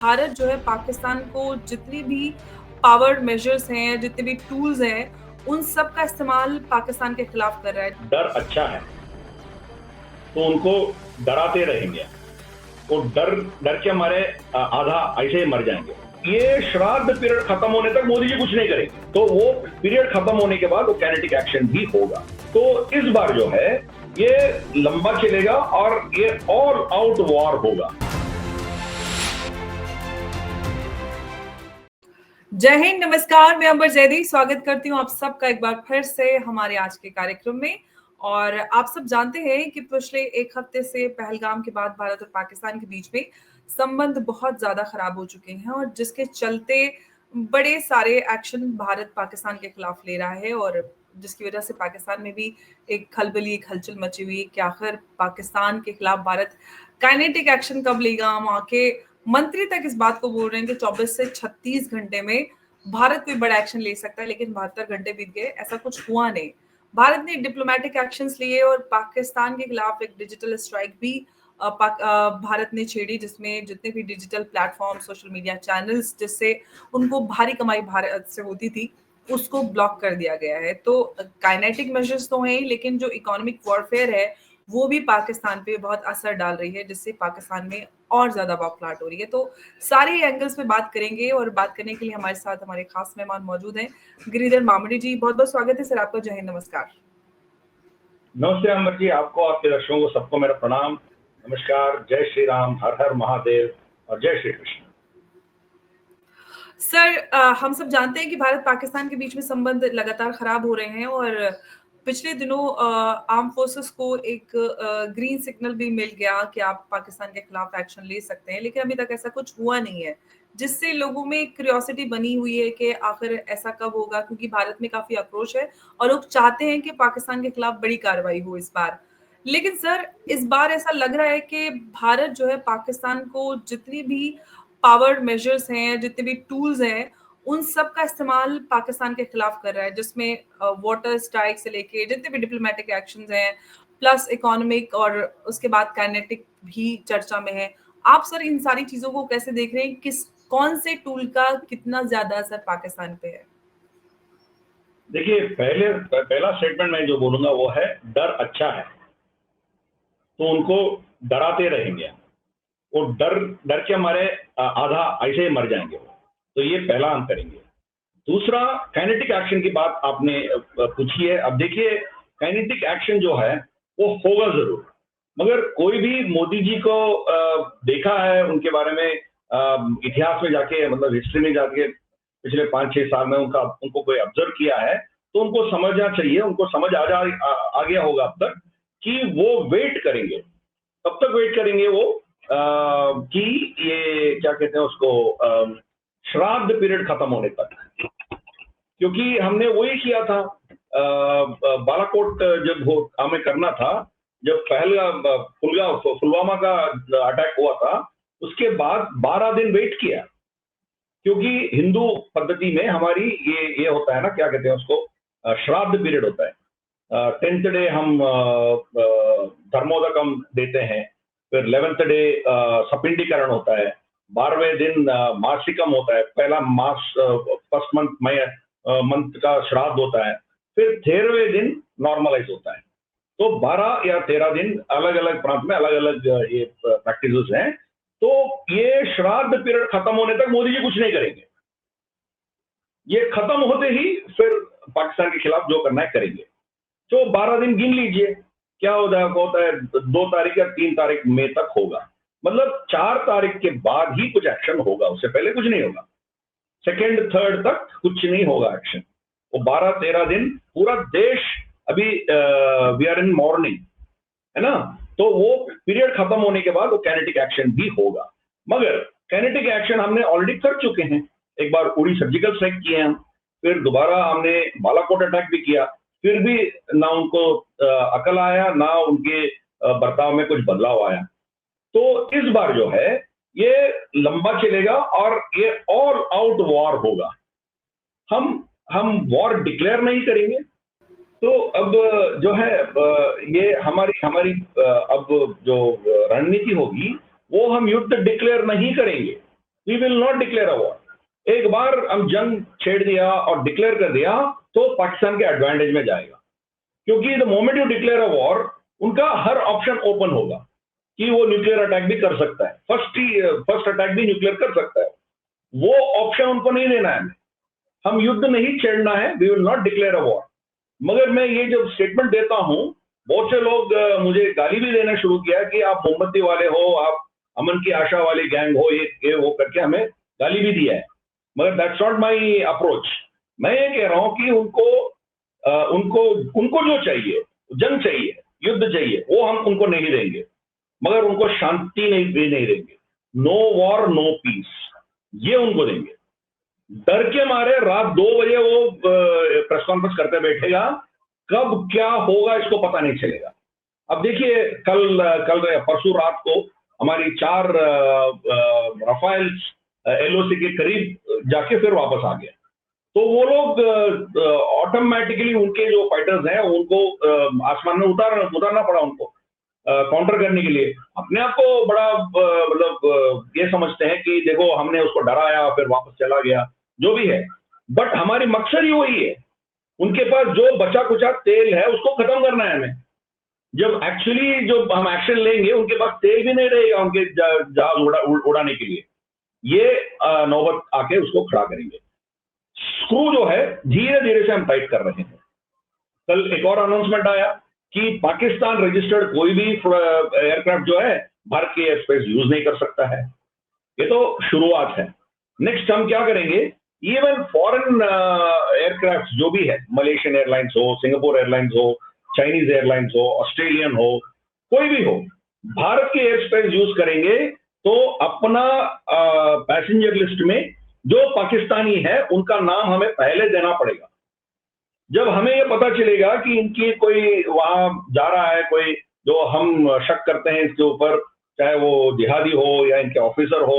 भारत जो है पाकिस्तान को जितनी भी पावर मेजर्स हैं, जितने भी टूल्स हैं, उन सब का इस्तेमाल पाकिस्तान के खिलाफ कर रहा है। डर अच्छा है तो उनको डराते रहेंगे। वो डर डर के हमारे आधा ऐसे ही मर जाएंगे। ये श्राद्ध पीरियड खत्म होने तक मोदी जी कुछ नहीं करेंगे, तो वो पीरियड खत्म होने के बाद वो काइनेटिक एक्शन भी होगा। तो इस बार जो है ये लंबा चलेगा और ये ऑल आउट वॉर होगा। जय हिंद, नमस्कार। मैं अंबर जैदी स्वागत करती हूँ आप सबका एक बार फिर से हमारे आज के कार्यक्रम में। और आप सब जानते हैं कि पिछले एक हफ्ते से पहलगाम के बाद भारत और पाकिस्तान के बीच में संबंध बहुत ज्यादा खराब हो चुके हैं, और जिसके चलते बड़े सारे एक्शन भारत पाकिस्तान के खिलाफ ले रहा है, और जिसकी वजह से पाकिस्तान में भी एक खलबली, एक हलचल मची हुई है कि आखिर पाकिस्तान के खिलाफ भारत काइनेटिक एक्शन कब लेगा। वहां के मंत्री तक इस बात को बोल रहे हैं कि 24 से 36 घंटे में भारत कोई बड़ा एक्शन ले सकता है, लेकिन 72 घंटे बीत गए, ऐसा कुछ हुआ नहीं। भारत ने डिप्लोमेटिक एक्शंस लिए और पाकिस्तान के खिलाफ एक डिजिटल स्ट्राइक भी भारत ने छेड़ी, जिसमें जितने भी digital platform, social media channels जिससे उनको भारी कमाई भारत से होती थी, उसको ब्लॉक कर दिया गया है। तो काइनेटिक मेजर्स तो हैं ही, लेकिन जो इकोनॉमिक वॉरफेयर है वो भी पाकिस्तान पे बहुत असर डाल रही है, जिससे पाकिस्तान में और ज्यादा बौखलाहट हो रही है। तो सारे एंगल्स पे बात करेंगे, और बात करने के लिए हमारे साथ हमारे खास मेहमान मौजूद हैं। गिरिधर मामड़ी जी, बहुत बहुत स्वागत है सर आपका। जय हिंद, नमस्कार। नमस्ते अमर जी, आपको, आपके दर्शकों को सबको मेरा प्रणाम, नमस्कार, जय श्री राम, हर हर महादेव और जय श्री कृष्ण। सर, हम सब जानते हैं कि भारत पाकिस्तान के बीच में संबंध लगातार खराब हो रहे हैं, और पिछले दिनों आर्म फोर्सेस को एक ग्रीन सिग्नल भी मिल गया कि आप पाकिस्तान के खिलाफ एक्शन ले सकते हैं, लेकिन अभी तक ऐसा कुछ हुआ नहीं है, जिससे लोगों में एक क्यूरियोसिटी बनी हुई है कि आखिर ऐसा कब होगा, क्योंकि भारत में काफी आक्रोश है और लोग चाहते हैं कि पाकिस्तान के खिलाफ बड़ी कार्रवाई हो इस बार। लेकिन सर, इस बार ऐसा लग रहा है कि भारत जो है पाकिस्तान को जितनी भी पावर मेजर्स हैं, जितने भी टूल्स हैं, उन सब का इस्तेमाल पाकिस्तान के खिलाफ कर रहा है, जिसमें वाटर स्ट्राइक से लेके जितने भी डिप्लोमेटिक एक्शंस हैं, प्लस इकोनॉमिक, और उसके बाद काइनेटिक भी चर्चा में है। आप सर इन सारी चीजों को कैसे देख रहे हैं? कौन से टूल का कितना ज्यादा असर पाकिस्तान पे है? देखिए, पहला स्टेटमेंट मैं जो बोलूंगा वो है, डर अच्छा है तो उनको डराते रहेंगे। वो डर डर के हमारे आधा ऐसे ही मर जाएंगे। तो ये पहला हम करेंगे। दूसरा, काइनेटिक एक्शन की बात आपने पूछी है। अब देखिए, काइनेटिक एक्शन जो है वो होगा जरूर, मगर कोई भी मोदी जी को देखा है उनके बारे में, इतिहास में जाके, मतलब हिस्ट्री में जाके पिछले 5-6 साल में उनको कोई ऑब्जर्व किया है, तो उनको समझना चाहिए, उनको समझ आ गया होगा अब तक कि वो वेट करेंगे। कब तक वेट करेंगे वो, कि ये क्या कहते हैं उसको, श्राद्ध पीरियड खत्म होने तक। क्योंकि हमने वही किया था, बालाकोट जब हमें करना था, जब पुलवामा का अटैक हुआ था, उसके बाद 12 दिन वेट किया। क्योंकि हिंदू पद्धति में हमारी ये होता है ना, क्या कहते हैं उसको, श्राद्ध पीरियड होता है। 10th डे हम धर्मोदकम देते हैं, फिर 11th डे सपिंडीकरण होता है, 12वें दिन मासिकम होता है, पहला मास, फर्स्ट मंथ का श्राद्ध होता है, फिर 13वें दिन नॉर्मलाइज होता है। तो 12 या 13 दिन अलग अलग प्रांत में अलग अलग ये प्रैक्टिसेस हैं। तो ये श्राद्ध पीरियड खत्म होने तक मोदी जी कुछ नहीं करेंगे। ये खत्म होते ही फिर पाकिस्तान के खिलाफ जो करना है करेंगे। तो 12 दिन गिन लीजिए, क्या होता है 2 तारीख या 3 तारीख मई तक होगा। मतलब 4 तारीख के बाद ही कुछ एक्शन होगा, उससे पहले कुछ नहीं होगा। सेकेंड थर्ड तक कुछ नहीं होगा एक्शन। वो 12-13 दिन पूरा देश, अभी वी आर इन मॉर्निंग, है ना, तो वो पीरियड खत्म होने के बाद वो काइनेटिक एक्शन भी होगा। मगर काइनेटिक एक्शन हमने ऑलरेडी कर चुके हैं। एक बार उड़ी सर्जिकल स्ट्राइक किए हम, फिर दोबारा हमने बालाकोट अटैक भी किया, फिर भी ना उनको अकल आया, ना उनके बर्ताव में कुछ बदलाव आया। तो इस बार जो है ये लंबा चलेगा और ये ऑल आउट वॉर होगा। हम वॉर डिक्लेयर नहीं करेंगे। तो अब जो है, ये हमारी हमारी अब जो रणनीति होगी, वो हम युद्ध डिक्लेयर नहीं करेंगे। We will not declare a war. एक बार हम जंग छेड़ दिया और डिक्लेयर कर दिया तो पाकिस्तान के एडवांटेज में जाएगा, क्योंकि the moment you declare a war उनका हर ऑप्शन ओपन होगा कि वो न्यूक्लियर अटैक भी कर सकता है, फर्स्ट अटैक भी न्यूक्लियर कर सकता है। वो ऑप्शन उनको नहीं देना है, हम युद्ध नहीं छेड़ना है, we will not declare a war. मगर मैं ये जब स्टेटमेंट देता हूं, बहुत से लोग मुझे गाली भी देना शुरू किया कि आप मोमबत्ती वाले हो, आप अमन की आशा वाली गैंग हो, ये वो करके हमें गाली भी दिया है। मगर दैट्स नॉट माई अप्रोच। मैं ये कह रहा हूं कि उनको उनको जो चाहिए, जंग चाहिए, युद्ध चाहिए, वो हम उनको नहीं देंगे, मगर उनको शांति नहीं देंगे। नो वॉर नो पीस, ये उनको देंगे। डर के मारे रात 2 बजे वो प्रेस कॉन्फ्रेंस करते बैठेगा, कब क्या होगा इसको पता नहीं चलेगा। अब देखिए, कल परसों रात को हमारी 4 राफेल एलओसी के करीब जाके फिर वापस आ गया। तो वो लोग ऑटोमेटिकली उनके जो फाइटर्स हैं उनको आसमान में उतारना पड़ा उनको काउंटर करने के लिए। अपने आप को बड़ा मतलब ये समझते हैं कि देखो हमने उसको डराया फिर वापस चला गया, जो भी है, बट हमारी मकसद ही वही है, उनके पास जो बचा कुचा तेल है उसको खत्म करना है हमें। जब एक्चुअली जो हम एक्शन लेंगे उनके पास तेल भी नहीं रहेगा उनके जहाज उड़ाने के लिए, ये नौबत आके उसको खड़ा करेंगे। स्क्रू जो है धीरे धीरे से हम टाइट कर रहे हैं। कल एक और अनाउंसमेंट आया कि पाकिस्तान रजिस्टर्ड कोई भी एयरक्राफ्ट जो है भारत की एयर स्पेस यूज नहीं कर सकता है। ये तो शुरुआत है। नेक्स्ट हम क्या करेंगे, इवन फॉरेन एयरक्राफ्ट जो भी है, मलेशियन एयरलाइंस हो, सिंगापुर एयरलाइंस हो, चाइनीज एयरलाइंस हो, ऑस्ट्रेलियन हो, कोई भी हो, भारत की एयर स्पेस यूज करेंगे तो अपना पैसेंजर लिस्ट में जो पाकिस्तानी है उनका नाम हमें पहले देना पड़ेगा। जब हमें यह पता चलेगा कि इनकी कोई वहां जा रहा है, कोई जो हम शक करते हैं इसके ऊपर, चाहे वो जिहादी हो या इनके ऑफिसर हो,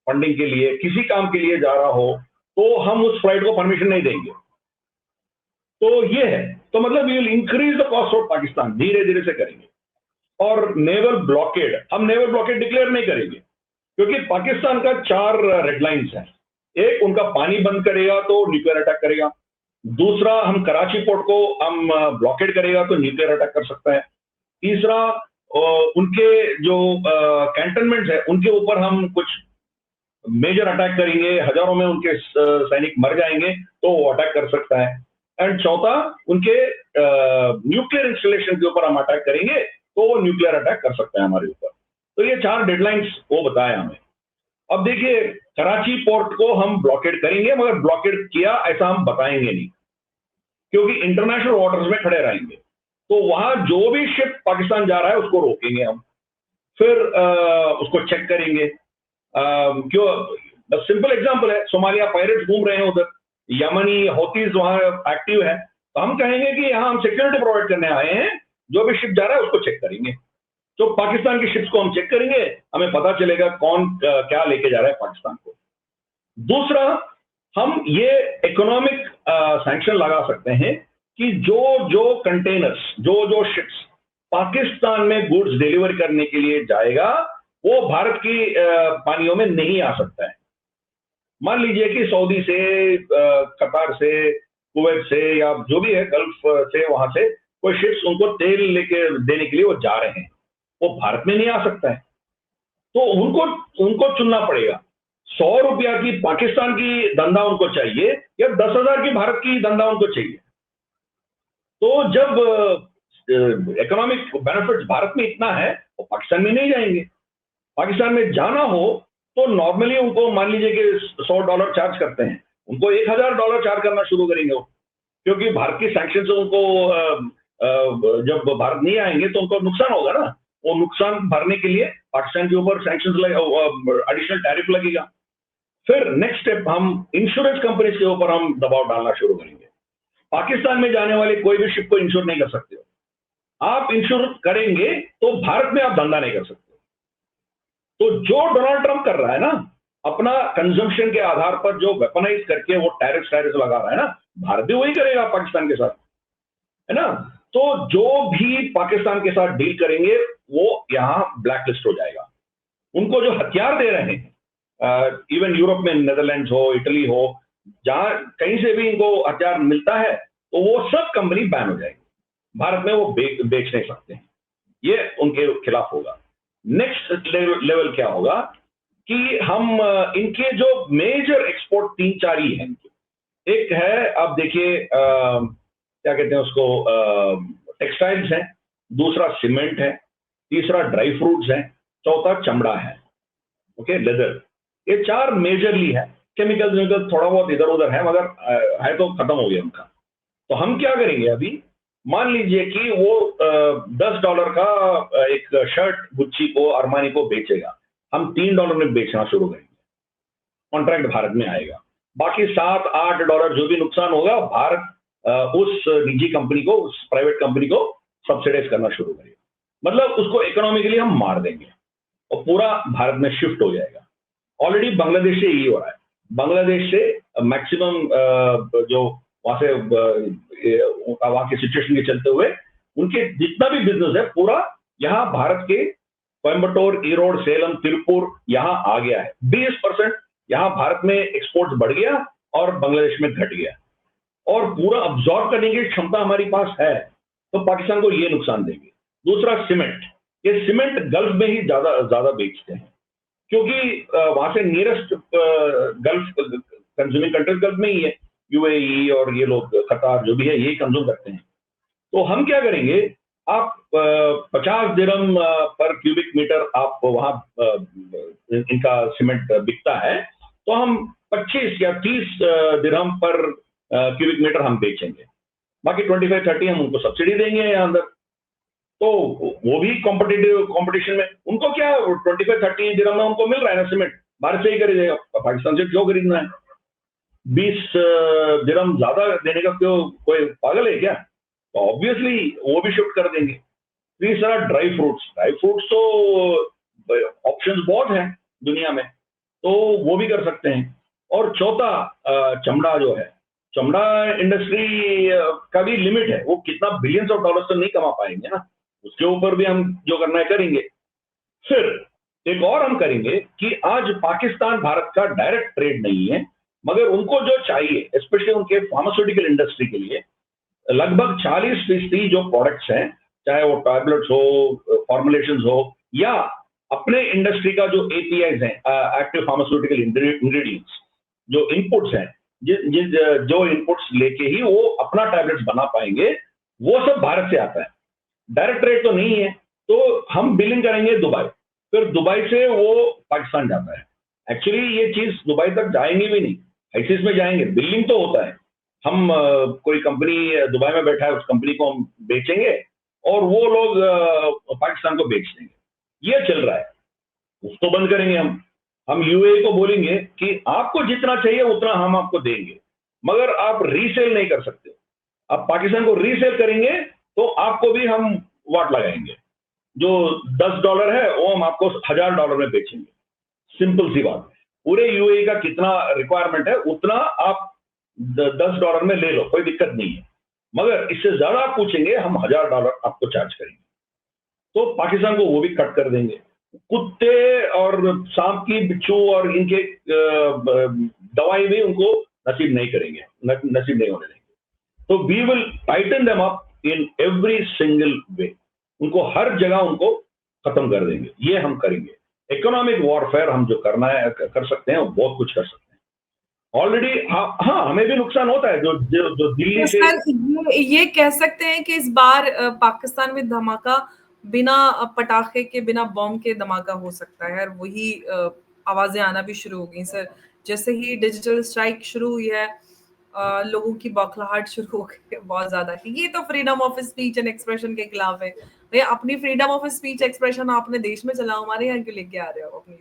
फंडिंग के लिए किसी काम के लिए जा रहा हो, तो हम उस फ्लाइट को परमिशन नहीं देंगे। तो ये है, तो मतलब we will increase the cost of Pakistan, धीरे धीरे से करेंगे। और नेवल ब्लॉकेड, हम नेवल ब्लॉकेड डिक्लेयर नहीं करेंगे, क्योंकि पाकिस्तान का 4 रेड लाइन्स है। एक, उनका पानी बंद करेगा तो न्यूक्लियर अटैक करेगा। दूसरा, हम कराची पोर्ट को हम ब्लॉकेड करेगा तो न्यूक्लियर अटैक कर सकता है। तीसरा, उनके जो कैंटनमेंट्स है उनके ऊपर हम कुछ मेजर अटैक करेंगे, हजारों में उनके सैनिक मर जाएंगे तो वो अटैक कर सकता है। एंड चौथा, उनके न्यूक्लियर इंस्टॉलेशन के ऊपर हम अटैक करेंगे तो वो न्यूक्लियर अटैक कर सकता है हमारे ऊपर। तो ये 4 डेडलाइंस वो बताया हमें। अब देखिए, कराची पोर्ट को हम ब्लॉकेड करेंगे, मगर ब्लॉकेड किया ऐसा हम बताएंगे नहीं, क्योंकि इंटरनेशनल वाटर्स में खड़े रहेंगे। तो वहां जो भी शिप पाकिस्तान जा रहा है उसको रोकेंगे हम, फिर उसको चेक करेंगे। क्यों, सिंपल एग्जांपल है, सोमालिया पायरेट्स घूम रहे हैं उधर, यमनी हौतीज वहां एक्टिव है, तो हम कहेंगे कि यहां हम सिक्योरिटी प्रोवाइड करने आए हैं, जो भी शिप जा रहा है उसको चेक करेंगे। तो पाकिस्तान की शिप्स को हम चेक करेंगे, हमें पता चलेगा कौन क्या लेके जा रहा है पाकिस्तान को। दूसरा, हम ये इकोनॉमिक सैंक्शन लगा सकते हैं कि जो कंटेनर्स, जो शिप्स पाकिस्तान में गुड्स डिलीवर करने के लिए जाएगा वो भारत की पानियों में नहीं आ सकता है। मान लीजिए कि सऊदी से, कतार से, कुवैत से, या जो भी है गल्फ से, वहां से कोई शिप्स उनको तेल लेके देने के लिए वो जा रहे हैं, वो भारत में नहीं आ सकता है। तो उनको चुनना पड़ेगा, 100 रुपया की पाकिस्तान की धंधा उनको चाहिए या 10,000 की भारत की धंधा उनको चाहिए। तो जब इकोनॉमिक बेनिफिट भारत में इतना है वो पाकिस्तान में नहीं जाएंगे। पाकिस्तान में जाना हो तो नॉर्मली उनको मान लीजिए कि $100 चार्ज करते हैं, उनको $1,000 चार्ज करना शुरू करेंगे वो, क्योंकि भारत की सैंक्शन से उनको जब भारत नहीं आएंगे तो उनको नुकसान होगा ना, वो नुकसान भरने के लिए पाकिस्तान के ऊपर सैंक्शन एडिशनल टैरिफ लगेगा। फिर नेक्स्ट स्टेप, हम इंश्योरेंस कंपनीज के ऊपर हम दबाव डालना शुरू करेंगे। पाकिस्तान में जाने वाले कोई भी शिप को इंश्योर नहीं कर सकते हो, आप इंश्योर करेंगे तो भारत में आप धंधा नहीं कर सकते। तो जो डोनाल्ड ट्रंप कर रहा है ना, अपना कंजम्पशन के आधार पर जो वेपनाइज करके वो टैरिफ लगा रहा है ना, भारत भी वही करेगा पाकिस्तान के साथ, है ना। तो जो भी पाकिस्तान के साथ डील करेंगे वो यहां ब्लैकलिस्ट हो जाएगा। उनको जो हथियार दे रहे हैं, इवन यूरोप में नेदरलैंड्स हो, इटली हो, जहां कहीं से भी इनको हथियार मिलता है तो वो सब कंपनी बैन हो जाएगी, भारत में वो बेच नहीं सकते हैं, ये उनके खिलाफ होगा। नेक्स्ट लेवल क्या होगा कि हम इनके जो मेजर एक्सपोर्ट 3-4 ही हैं। एक है, आप देखिए क्या कहते हैं उसको, टेक्सटाइल्स है, दूसरा सीमेंट है, तीसरा ड्राई फ्रूट्स है, चौथा चमड़ा है, ओके, लेदर। ये 4 मेजरली है। केमिकल थोड़ा बहुत इधर उधर है, मगर है तो खत्म हो गया उनका। तो हम क्या करेंगे अभी, मान लीजिए कि वो $10 का एक शर्ट गुच्ची को, अरमानी को बेचेगा, हम $3 में बेचना शुरू करेंगे, कॉन्ट्रैक्ट भारत में आएगा। बाकी $7-8 जो भी नुकसान होगा, भारत उस निजी कंपनी को, उस प्राइवेट कंपनी को सब्सिडाइज करना शुरू करेगा। मतलब उसको इकोनॉमिकली हम मार देंगे और पूरा भारत में शिफ्ट हो जाएगा। ऑलरेडी बांग्लादेश से यही हो रहा है। बांग्लादेश से मैक्सिमम जो वहां से वहां की सिचुएशन के चलते हुए उनके जितना भी बिजनेस है पूरा यहाँ भारत के कोयम्बटूर, ईरोड, सेलम, तिरुपुर यहाँ आ गया है। 20% यहाँ भारत में एक्सपोर्ट बढ़ गया और बांग्लादेश में घट गया, और पूरा अब्सॉर्ब करने की क्षमता हमारी पास है, तो पाकिस्तान को ये नुकसान देंगे। दूसरा सीमेंट, ये सीमेंट गल्फ में ही ज्यादा बेचते हैं, क्योंकि वहां से nearest gulf consuming countries gulf में ही है, यूएई और ये लोग, कतार जो भी है, यही कंज्यूम करते हैं। तो हम क्या करेंगे, आप 50 दिरहम पर क्यूबिक मीटर आप वहां इनका सीमेंट बिकता है, तो हम 25 या 30 दिरहम पर क्यूबिक मीटर हम बेचेंगे। बाकी 25-30 हम उनको सब्सिडी देंगे यहाँ अंदर। तो वो भी कंपटीशन में, उनको क्या 25-30 दिरहम में उनको मिल रहा है ना सीमेंट, भारत से ही खरीदेगा, पाकिस्तान से क्यों खरीदना है? 20 दिरहम ज्यादा देने का क्यों, कोई पागल है क्या? तो ऑब्वियसली वो भी शिफ्ट कर देंगे। तीसरा ड्राई फ्रूट्स तो ऑप्शंस बहुत हैं दुनिया में, तो वो भी कर सकते हैं। और चौथा चमड़ा जो है, चमड़ा इंडस्ट्री का भी लिमिट है, वो कितना बिलियंस ऑफ डॉलर्स तो नहीं कमा पाएंगे ना, उसके ऊपर भी हम जो करना है करेंगे। फिर एक और हम करेंगे कि आज पाकिस्तान भारत का डायरेक्ट ट्रेड नहीं है, मगर उनको जो चाहिए, स्पेशली उनके फार्मास्यूटिकल इंडस्ट्री के लिए, लगभग 40% जो प्रोडक्ट्स हैं, चाहे वो टैबलेट्स हो, फॉर्मुलेशंस हो, या अपने इंडस्ट्री का जो एपीआईज हैं, एक्टिव फार्मास्यूटिकल इंग्रेडिएंट्स, जो इनपुट्स हैं, जो इनपुट्स लेके ही वो अपना टैबलेट्स बना पाएंगे, वो सब भारत से आता है। डायरेक्ट ट्रेड तो नहीं है, तो हम बिलिंग करेंगे दुबई, फिर दुबई से वो पाकिस्तान जाता है। एक्चुअली ये चीज दुबई तक जाएंगी भी नहीं, आईसीस में जाएंगे, बिलिंग तो होता है। हम कोई कंपनी दुबई में बैठा है, उस कंपनी को हम बेचेंगे और वो लोग पाकिस्तान को बेच देंगे, ये चल रहा है। उसको बंद करेंगे हम यूएई को बोलेंगे कि आपको जितना चाहिए उतना हम आपको देंगे, मगर आप रीसेल नहीं कर सकते। आप पाकिस्तान को रीसेल करेंगे तो आपको भी हम वाट लगाएंगे, जो $10 है वो हम आपको $1000 में बेचेंगे। सिंपल सी बात। पूरे यूएई का कितना रिक्वायरमेंट है उतना आप $10 में ले लो, कोई दिक्कत नहीं है, मगर इससे ज्यादा आप पूछेंगे हम $1000 आपको चार्ज करेंगे। तो पाकिस्तान को वो भी कट कर देंगे। कुत्ते और सांप की, बिच्छू और इनके दवाई भी उनको नसीब नहीं करेंगे, नसीब नहीं होने देंगे। तो we will tighten them up in every single way, उनको हर जगह उनको खत्म कर देंगे। ये हम करेंगे। इकोनॉमिक वॉरफेयर हम जो करना है कर सकते हैं, बहुत कुछ कर सकते हैं ऑलरेडी। हाँ, हमें भी नुकसान होता है, जो दिल्ली से। ये कह सकते हैं कि इस बार पाकिस्तान में धमाका बिना पटाखे के, बिना बॉम्ब के धमाका हो सकता है, और वही आवाजें आना भी शुरू हो गई सर। जैसे ही डिजिटल स्ट्राइक शुरू हुई है, लोगों की बौखलाहट शुरू हो गई है बहुत ज्यादा कि ये तो freedom of speech and expression के खिलाफ है। भैया, अपनी फ्रीडम ऑफ स्पीच एक्सप्रेशन आपने देश में चलाओ, हमारे यहाँ क्यों लेके आ रहे हो अपनी?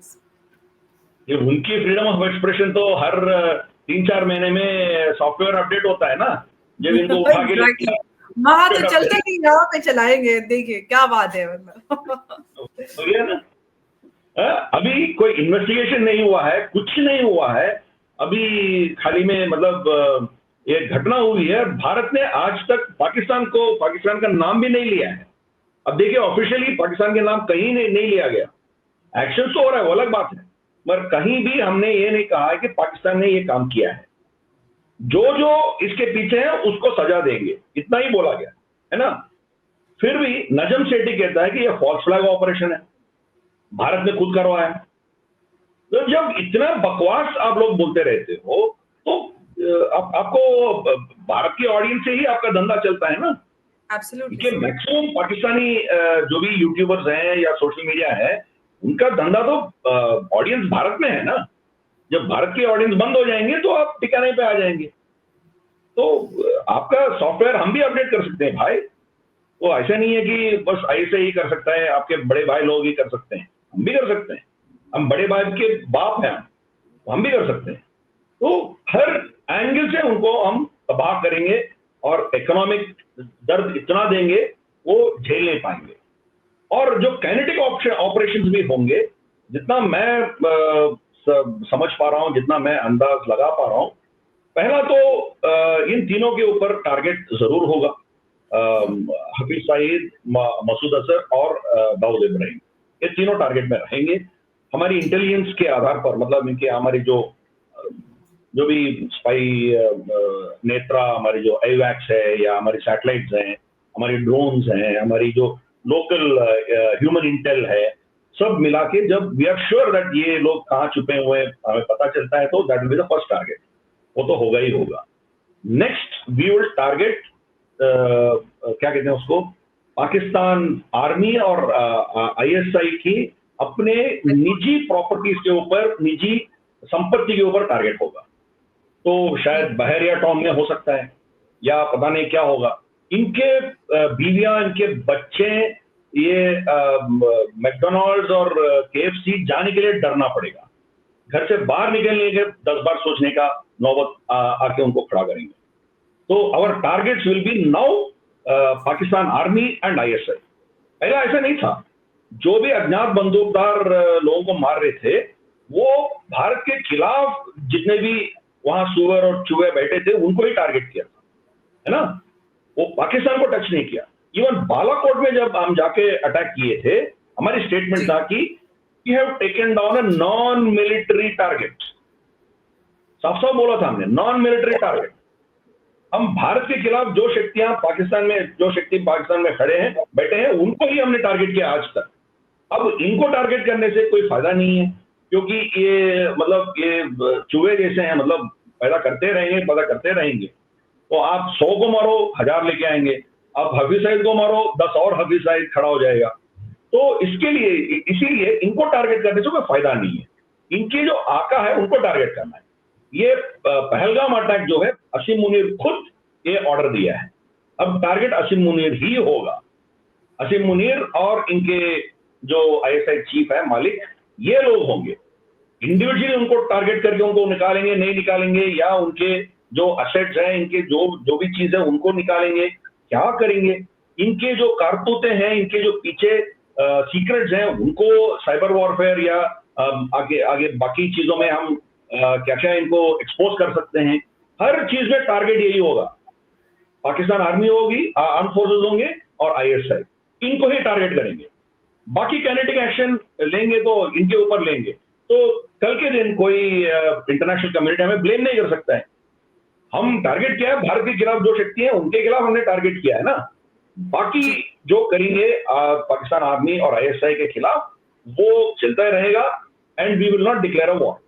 ये उनकी फ्रीडम ऑफ एक्सप्रेशन तो हर 3-4 महीने में सॉफ्टवेयर अपडेट होता है ना, जब इनको उठा के वहां तो चलते नहीं, यहाँ पे चलाएंगे, देखिए क्या बात है। मतलब अभी कोई इन्वेस्टिगेशन नहीं हुआ है, कुछ नहीं हुआ है अभी, खाली में मतलब ये घटना हुई है। भारत ने आज तक पाकिस्तान का नाम भी नहीं लिया है। अब देखिए, ऑफिशियली पाकिस्तान के नाम कहीं नहीं लिया गया। एक्शन तो हो रहा है, वो अलग बात है, मगर कहीं भी हमने ये नहीं कहा है कि पाकिस्तान ने ये काम किया है। जो जो इसके पीछे है उसको सजा देंगे, इतना ही बोला गया है ना। फिर भी नजम सेठी कहता है कि ये फॉल्स फ्लैग ऑपरेशन है, भारत ने खुद करवाया है। तो जब इतना बकवास आप लोग बोलते रहते हो तो आपको भारत की ऑडियंस से ही आपका धंधा चलता है ना। एब्सोल्युटली मैक्सिमम पाकिस्तानी जो भी यूट्यूबर्स हैं या सोशल मीडिया है, उनका धंधा तो ऑडियंस भारत में है ना। जब भारत की ऑडियंस बंद हो जाएंगे तो आप ठिकाने पे आ जाएंगे। तो आपका सॉफ्टवेयर हम भी अपडेट कर सकते हैं भाई। वो ऐसा नहीं है कि बस ऐसे ही कर सकता है, आपके बड़े भाई लोग ही कर सकते हैं, हम भी कर सकते हैं। हम बड़े भाई के बाप हैं, हम भी कर सकते हैं। तो हर एंगल से उनको हम तबाह करेंगे और इकोनॉमिक दर्द इतना देंगे वो झेल नहीं पाएंगे। और जो काइनेटिक ऑपरेशंस भी होंगे, जितना मैं समझ पा रहा हूं, जितना मैं अंदाज लगा पा रहा हूं, पहला तो इन तीनों के ऊपर टारगेट जरूर होगा, हफीज सईद, मसूद अजहर और दाऊद इब्राहिम। ये तीनों टारगेट में रहेंगे। हमारी इंटेलिजेंस के आधार पर, मतलब इनके हमारी जो भी स्पाई नेत्रा, हमारी जो एवैक्स है या हमारी सैटेलाइट्स हैं, हमारी ड्रोन्स हैं, हमारी जो लोकल ह्यूमन इंटेल है, सब मिला के जब वी आर श्योर दैट ये लोग कहाँ छुपे हुए हैं हमें पता चलता है, तो that will be the first target. वो तो होगा ही होगा। नेक्स्ट वी विल टारगेट क्या कहते हैं उसको, पाकिस्तान आर्मी और आईएसआई की अपने निजी प्रॉपर्टीज के ऊपर, निजी संपत्ति के ऊपर टारगेट होगा। तो शायद बहरिया टॉम में हो सकता है या पता नहीं क्या होगा। इनके बीवियां, इनके बच्चे, ये मैकडोनाल्ड्स और केएफसी जाने के लिए डरना पड़ेगा। घर से बाहर निकलने के 10 बार सोचने का नौबत आके उनको खड़ा करेंगे। तो our targets will be now Pakistan army and ISI. पहले ऐसा नहीं था। जो भी अज्ञात बंदूकदार लोगों को मार रहे थे, वो भारत के खिलाफ जितने भी वहां सुअर और चूहे बैठे थे उनको ही टारगेट किया था, है ना। वो पाकिस्तान को टच नहीं किया। इवन बालाकोट में जब हम जाके अटैक किए थे, हमारी स्टेटमेंट था कि we have taken down a non military target. साफ साफ बोला था हमने, नॉन मिलिट्री टारगेट। हम भारत के खिलाफ जो शक्ति पाकिस्तान में खड़े हैं, बैठे हैं, उनको ही हमने टारगेट किया आज तक। अब इनको टारगेट करने से कोई फायदा नहीं है, क्योंकि ये मतलब ये चूहे जैसे हैं, मतलब पैदा करते रहेंगे। तो आप 100 को मारो 1000 लेके आएंगे, आप हफीज सईद को मारो 10 और हफीज सईद खड़ा हो जाएगा। तो इसीलिए इनको टारगेट करने से कोई फायदा नहीं है। इनके जो आका है उनको टारगेट करना है। ये पहलगाम अटैक जो है, असीम मुनीर खुद ये ऑर्डर दिया है। अब टारगेट असीम मुनीर ही होगा। असीम मुनीर और इनके जो आईएसआई चीफ है मालिक, ये लोग होंगे। इंडिविजुअली उनको टारगेट करके उनको निकालेंगे, नहीं निकालेंगे, या उनके जो असेट्स हैं, इनके जो भी चीज है उनको निकालेंगे, क्या करेंगे। इनके जो कारतूते हैं, इनके जो पीछे सीक्रेट्स हैं, उनको साइबर वॉरफेयर या आगे बाकी चीजों में हम क्या क्या इनको एक्सपोज कर सकते हैं। हर चीज में टारगेट यही होगा। पाकिस्तान आर्मी होगी, आर्म फोर्सेस होंगे और आईएसआई, इनको ही टारगेट करेंगे। बाकी काइनेटिक एक्शन लेंगे तो इनके ऊपर लेंगे। तो कल के दिन कोई इंटरनेशनल कम्युनिटी हमें ब्लेम नहीं कर सकता है। हम टारगेट किया है भारत के खिलाफ जो शक्ति है, उनके खिलाफ हमने टारगेट किया है ना। बाकी जो करेंगे पाकिस्तान आर्मी और आईएसआई के खिलाफ, वो चलता ही रहेगा। And we will not declare a war.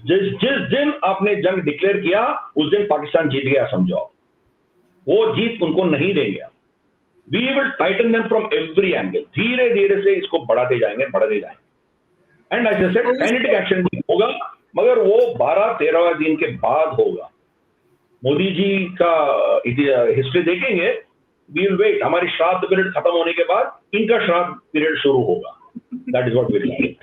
जिस दिन आपने जंग डिक्लेयर किया, उस दिन पाकिस्तान जीत गया समझो। वो जीत उनको नहीं देंगे। We will tighten them from every angle. धीरे धीरे से इसको बढ़ाते जाएंगे। And as I said, kinetic action भी होगा, मगर वो 12-13 दिन के बाद होगा। मोदी जी का हिस्ट्री देखेंगे, वी विल वेट। हमारी श्राद्ध पीरियड खत्म होने के बाद इनका श्राद्ध पीरियड शुरू होगा। That is what we will.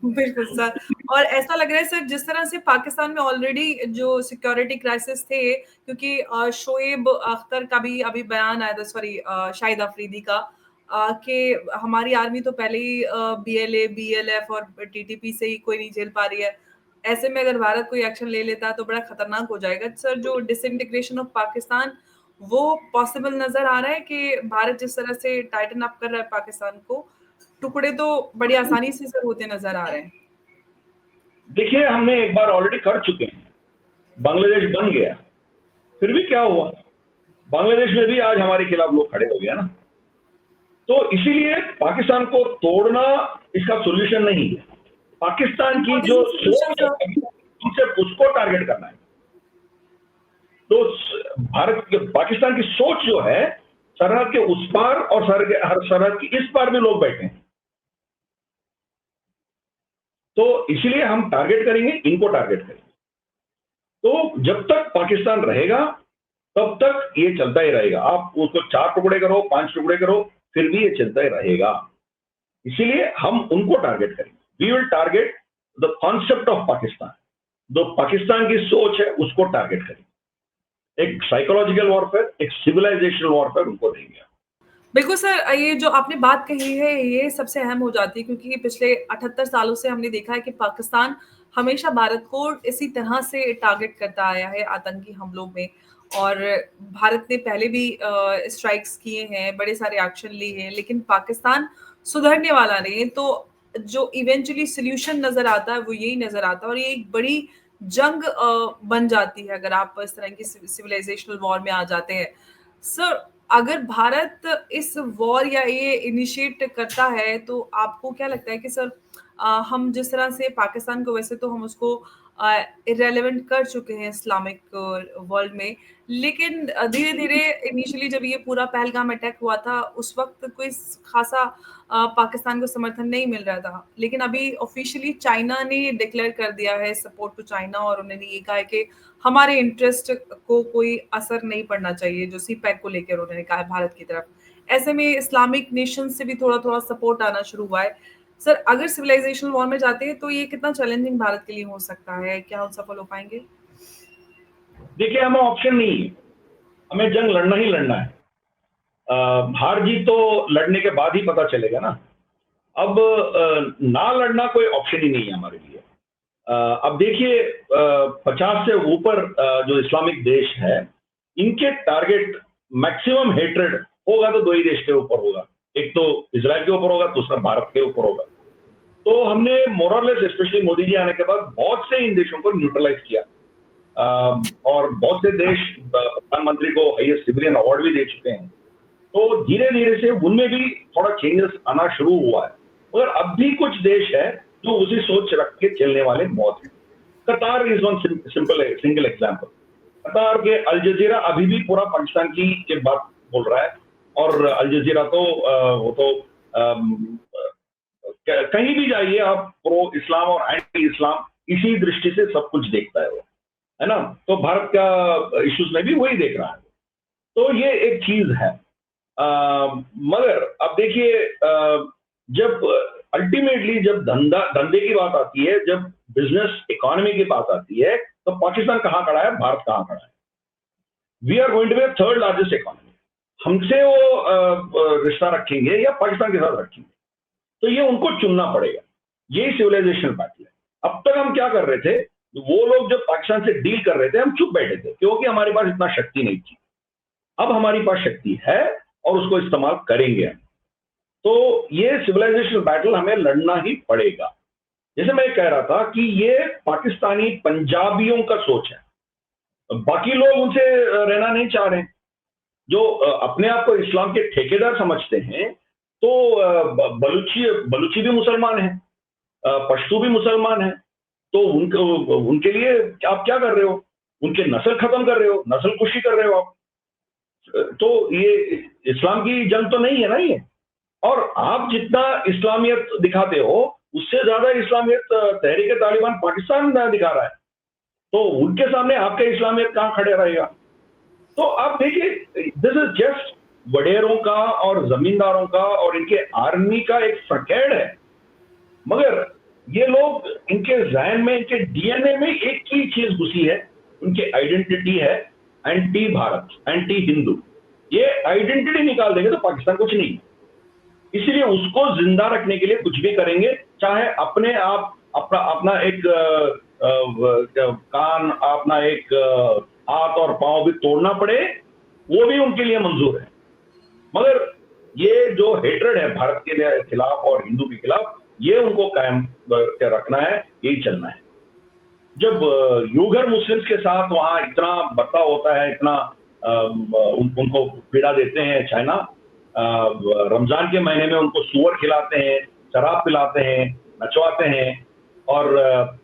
बिल्कुल सर। और ऐसा लग रहा है सर, जिस तरह से पाकिस्तान में ऑलरेडी जो सिक्योरिटी क्राइसिस थे, क्योंकि शोएब अख्तर का भी अभी बयान आया था, सॉरी शाहिद अफरीदी का, कि हमारी आर्मी तो पहले ही बीएलए, बीएलएफ और टीटीपी से ही कोई नहीं झेल पा रही है। ऐसे में अगर भारत कोई एक्शन ले लेता है तो बड़ा खतरनाक हो जाएगा। सर, जो डिसइंटीग्रेशन ऑफ पाकिस्तान, वो पॉसिबल नजर आ रहा है कि भारत जिस तरह से टाइटन अप कर रहा है पाकिस्तान को, टुकड़े तो बड़ी आसानी से सर होते नजर आ रहे हैं। देखिए, हमने एक बार ऑलरेडी कर चुके हैं, बांग्लादेश बन गया, फिर भी क्या हुआ, बांग्लादेश में भी आज हमारे खिलाफ लोग खड़े हो गए ना। तो इसीलिए पाकिस्तान को तोड़ना इसका सॉल्यूशन नहीं है। पाकिस्तान की व्हाट इज जो द सॉल्यूशन सोच है सर? उनसे उसको टारगेट करना है। तो पाकिस्तान की सोच जो है, सरहद के उस पार और सरहद की इस पार भी लोग बैठे हैं। तो इसीलिए हम टारगेट करेंगे, इनको टारगेट करेंगे। तो जब तक पाकिस्तान रहेगा तब तक ये चलता ही रहेगा। आप उसको 4 टुकड़े करो, 5 टुकड़े करो, फिर भी ये चलता ही रहेगा। इसीलिए हम उनको टारगेट करेंगे। We will target the concept of Pakistan. जो पाकिस्तान की सोच है उसको टारगेट करेंगे। एक साइकोलॉजिकल वॉरफेयर, एक सिविलाइजेशनल वॉरफेयर उनको देंगे। बिल्कुल सर, ये जो आपने बात कही है ये सबसे अहम हो जाती है, क्योंकि पिछले 78 सालों से हमने देखा है कि पाकिस्तान हमेशा भारत को इसी तरह से टारगेट करता आया है आतंकी हमलों में। और भारत ने पहले भी स्ट्राइक्स किए हैं, बड़े सारे एक्शन लिए हैं, लेकिन पाकिस्तान सुधरने वाला नहीं है। तो जो इवेंचुअली सोल्यूशन नजर आता है वो यही नजर आता है, और ये एक बड़ी जंग बन जाती है अगर आप इस तरह की सिविलाइजेशनल वॉर में आ जाते हैं। सर, अगर भारत इस वॉर या ये इनिशिएट करता है तो आपको क्या लगता है कि सर हम जिस तरह से पाकिस्तान को, वैसे तो हम उसको इरेलेवेंट कर चुके हैं इस्लामिक वर्ल्ड में, लेकिन धीरे धीरे इनिशियली जब ये पूरा पहलगाम अटैक हुआ था उस वक्त कोई खासा पाकिस्तान को समर्थन नहीं मिल रहा था, लेकिन अभी ऑफिशियली चाइना ने डिक्लेयर कर दिया है सपोर्ट टू चाइना, और उन्होंने ये कहा है कि हमारे इंटरेस्ट को कोई असर नहीं पड़ना चाहिए, जो सी पैक को लेकर उन्होंने कहा है भारत की तरफ। ऐसे में इस्लामिक नेशन से भी थोड़ा थोड़ा सपोर्ट आना शुरू हुआ है। सर, अगर सिविलाइजेशनल वॉर में जाते हैं तो ये कितना चैलेंजिंग भारत के लिए हो सकता है, क्या हम सफल हो पाएंगे? देखिए, हमें ऑप्शन नहीं है, हमें जंग लड़ना ही लड़ना है। हार जीत तो लड़ने के बाद ही पता चलेगा ना। अब ना लड़ना कोई ऑप्शन ही नहीं है हमारे लिए। अब देखिए, 50 से ऊपर जो इस्लामिक देश है, इनके टारगेट मैक्सिमम हेट्रेड होगा तो 2 ही देश के ऊपर होगा। एक तो इजराइल के ऊपर होगा, दूसरा भारत के ऊपर होगा। तो हमने मोरलेस, स्पेशली मोदी जी आने के बाद, बहुत से इन देशों को न्यूट्रलाइज किया। और बहुत से देश प्रधानमंत्री को हाईएस्ट सिविलियन अवार्ड भी दे चुके हैं। तो धीरे धीरे से उनमें भी थोड़ा चेंजेस आना शुरू हुआ है, मगर अब भी कुछ देश है जो उसी सोच रख के चलने वाले बहुत हैं। कतार इज वन सिंगल एग्जाम्पल। कतार के अल जजीरा अभी भी पूरा पाकिस्तान की एक बात बोल रहा है, और अल जजीरा तो वो तो कहीं भी जाइए आप, प्रो इस्लाम और एंटी इस्लाम इसी दृष्टि से सब कुछ देखता है वो, है ना। तो भारत का इश्यूज में भी वही देख रहा है। तो ये एक चीज है। मगर अब देखिए, जब अल्टीमेटली जब धंधे की बात आती है, जब बिजनेस इकोनॉमी की बात आती है, तो पाकिस्तान कहाँ खड़ा है, भारत कहाँ खड़ा है? We are going to be third largest economy. हमसे वो रिश्ता रखेंगे या पाकिस्तान के साथ रखेंगे, तो ये उनको चुनना पड़ेगा। यही सिविलाइजेशनल बैटल है। अब तक हम क्या कर रहे थे, वो लोग जब पाकिस्तान से डील कर रहे थे हम चुप बैठे थे, क्योंकि हमारे पास इतना शक्ति नहीं थी। अब हमारी पास शक्ति है और उसको इस्तेमाल करेंगे हम। तो ये सिविलाइजेशनल बैटल हमें लड़ना ही पड़ेगा। जैसे मैं कह रहा था कि ये पाकिस्तानी पंजाबियों का सोच है, बाकी लोग उनसे रहना नहीं चाह रहे। जो अपने आप को इस्लाम के ठेकेदार समझते हैं, तो बलूची भी मुसलमान हैं, पश्तू भी मुसलमान हैं। तो उनके लिए आप क्या कर रहे हो? उनके नस्ल खत्म कर रहे हो, नस्ल कुशी कर रहे हो आप। तो ये इस्लाम की जंग तो नहीं है ना ये। और आप जितना इस्लामियत दिखाते हो, उससे ज्यादा इस्लामियत तहरीक तालिबान पाकिस्तान दिखा रहा है। तो उनके सामने आपका इस्लामियत कहां खड़े रहेगा? तो आप देखिए, दिस इज जस्ट वडेरों का और जमींदारों का और इनके आर्मी का एक फकेड़ है। मगर ये लोग, इनके जहन में, इनके डीएनए में एक ही चीज घुसी है, उनकी आइडेंटिटी है एंटी भारत, एंटी हिंदू। ये आइडेंटिटी निकाल देंगे तो पाकिस्तान कुछ नहीं। इसलिए उसको जिंदा रखने के लिए कुछ भी करेंगे, चाहे अपने आप अपना अपना एक कान, अपना एक हाथ और पांव भी तोड़ना पड़े, वो भी उनके लिए मंजूर है। मगर ये जो हेट्रेड है भारत के खिलाफ और हिंदू के खिलाफ, ये उनको कायम रखना है, यही चलना है। जब यूगर मुस्लिम्स के साथ वहाँ इतना बर्ताव होता है, इतना उनको पीड़ा देते हैं चाइना, रमजान के महीने में उनको सूअर खिलाते हैं, शराब पिलाते हैं, नचवाते हैं, और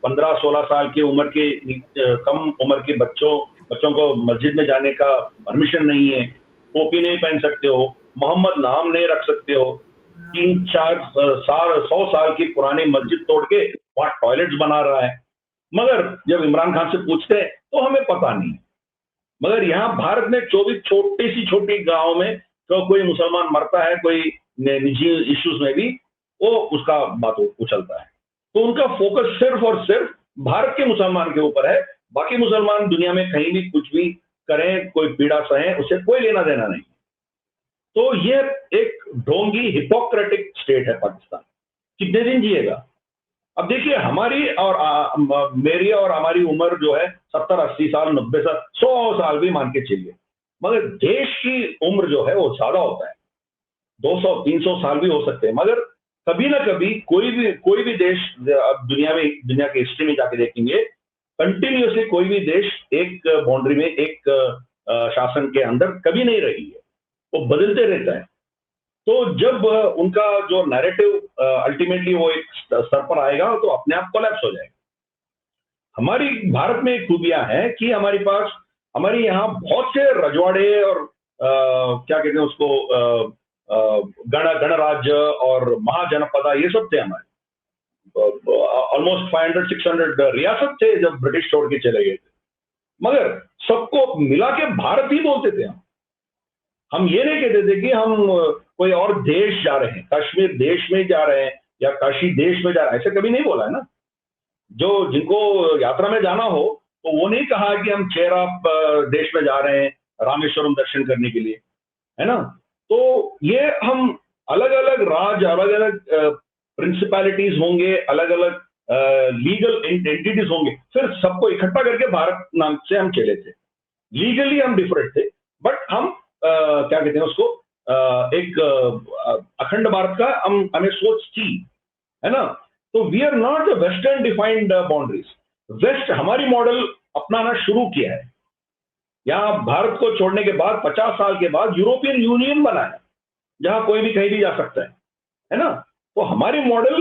15-16 साल की उम्र के कम उम्र के बच्चों को मस्जिद में जाने का परमिशन नहीं है, टोपी नहीं पहन सकते हो, मोहम्मद नाम नहीं रख सकते हो, 3-4 साल 100 साल की पुरानी मस्जिद तोड़ के वहाँ टॉयलेट्स बना रहा है। मगर जब इमरान खान से पूछते हैं तो हमें पता नहीं। मगर यहाँ भारत में 24 छोटी गांव में तो कोई मुसलमान मरता है, कोई निजी इश्यूज में भी वो उसका बात उछलता है। तो उनका फोकस सिर्फ और सिर्फ भारत के मुसलमान के ऊपर है। बाकी मुसलमान दुनिया में कहीं भी कुछ भी करें, कोई पीड़ा सहे, उसे कोई लेना देना नहीं। तो ये एक ढोंगी हिपोक्रेटिक स्टेट है पाकिस्तान। कितने दिन जिएगा? अब देखिए, हमारी और मेरी और हमारी उम्र जो है 70-80 साल, 90 साल, 100 साल भी मान के चलिए, मगर देश की उम्र जो है वो ज्यादा होता है, 200-300 साल भी हो सकते हैं। मगर कभी ना कभी कोई भी देश, अब दुनिया के हिस्ट्री में जाके देखेंगे, कंटिन्यूसली कोई भी देश एक बाउंड्री में, एक शासन के अंदर कभी नहीं रही है, वो बदलते रहता है। तो जब उनका जो नैरेटिव अल्टीमेटली वो एक स्तर पर आएगा तो अपने आप कोलैप्स हो जाएगा। हमारी भारत में खूबियां हैं कि हमारे यहाँ बहुत से रजवाड़े और क्या कहते हैं उसको, गणराज्य और महाजनपदा, ये सब थे हमारे। ऑलमोस्ट 500-600 रियासत थे जब ब्रिटिश छोड़ के चले गए थे। मगर सबको मिला के भारत ही बोलते थे। हम ये नहीं कहते थे कि हम कोई और देश जा रहे हैं, कश्मीर देश में जा रहे हैं या काशी देश में जा रहे हैं, ऐसे कभी नहीं बोला है ना। जिनको यात्रा में जाना हो तो वो नहीं कहा कि हम चेराप देश में जा रहे हैं रामेश्वरम दर्शन करने के लिए, है ना। तो ये हम अलग अलग राज्य, अलग अलग प्रिंसिपैलिटीज होंगे, अलग अलग लीगल एंटिटीज होंगे, फिर सबको इकट्ठा करके भारत नाम से हम चले थे। लीगली हम डिफरेंट थे, बट हम क्या कहते हैं उसको, एक अखंड भारत का हमें सोच थी, है ना। तो we are not western defined boundaries. West हमारी मॉडल अपनाना शुरू किया है। यहाँ भारत को छोड़ने के बाद 50 साल के बाद यूरोपियन यूनियन बना है, जहां कोई भी कहीं भी जा सकता है ना। तो हमारी model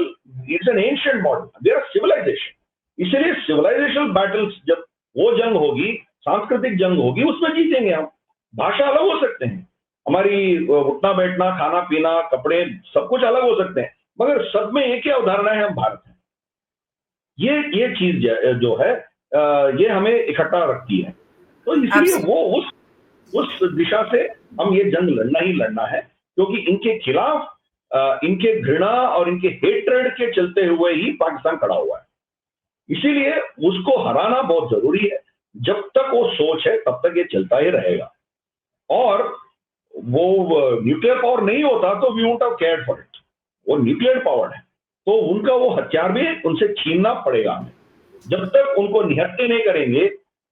it's an ancient model, we are civilisation. इसलिए सिविलाइजेशन बैटल्स, जब वो जंग होगी, सांस्कृतिक जंग होगी, उसमें जीतेंगे हम। भाषा अलग हो सकते हैं, हमारी उठना बैठना, खाना पीना, कपड़े, सब कुछ अलग हो सकते हैं, मगर सब में एक ही अवधारणा है, हम भारत हैं। ये चीज जो है ये हमें इकट्ठा रखती है। तो इसलिए वो उस दिशा से हम ये जंग लड़ना ही लड़ना है, क्योंकि इनके खिलाफ, इनके घृणा और इनके हेट्रेड के चलते हुए ही पाकिस्तान खड़ा हुआ है। इसीलिए उसको हराना बहुत जरूरी है। जब तक वो सोच है तब तक ये चलता ही रहेगा। और वो न्यूक्लियर पावर नहीं होता तो we wouldn't have cared for it. वो न्यूक्लियर पावर है, तो उनका वो हथियार भी उनसे छीनना पड़ेगा हमें। जब तक उनको निहत्ते नहीं करेंगे,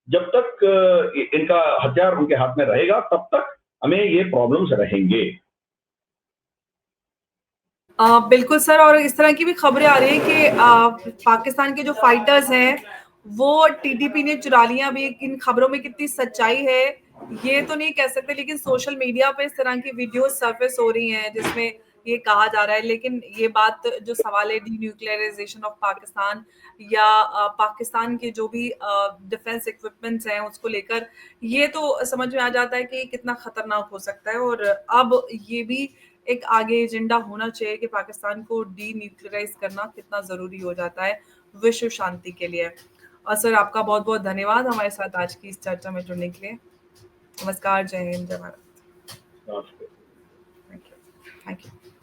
जब तक इनका हथियार उनके हाथ में रहेगा, तब तक हमें ये प्रॉब्लम्स रहेंगे। बिल्कुल सर, और इस तरह की भी खबरें आ रही है कि पाकिस्तान के जो फाइटर्स हैं वो टीटीपी ने चुरा लिया। अभी इन खबरों में कितनी सच्चाई है ये तो नहीं कह सकते, लेकिन सोशल मीडिया पे इस तरह की वीडियो सर्फेस हो रही हैं जिसमें ये कहा जा रहा है। लेकिन ये बात जो सवाल है डी न्यूक्लियराइजेशन ऑफ पाकिस्तान या पाकिस्तान के जो भी डिफेंस इक्विपमेंट्स हैं उसको लेकर, ये तो समझ में आ जाता है कि कितना खतरनाक हो सकता है। और अब ये भी एक आगे एजेंडा होना चाहिए कि पाकिस्तान को डी न्यूक्लियराइज करना कितना जरूरी हो जाता है विश्व शांति के लिए। और सर, आपका बहुत बहुत धन्यवाद हमारे साथ आज की इस चर्चा में जुड़ने के लिए। नमस्कार, जय हिंद, जय भारत। नमस्ते। Thank you.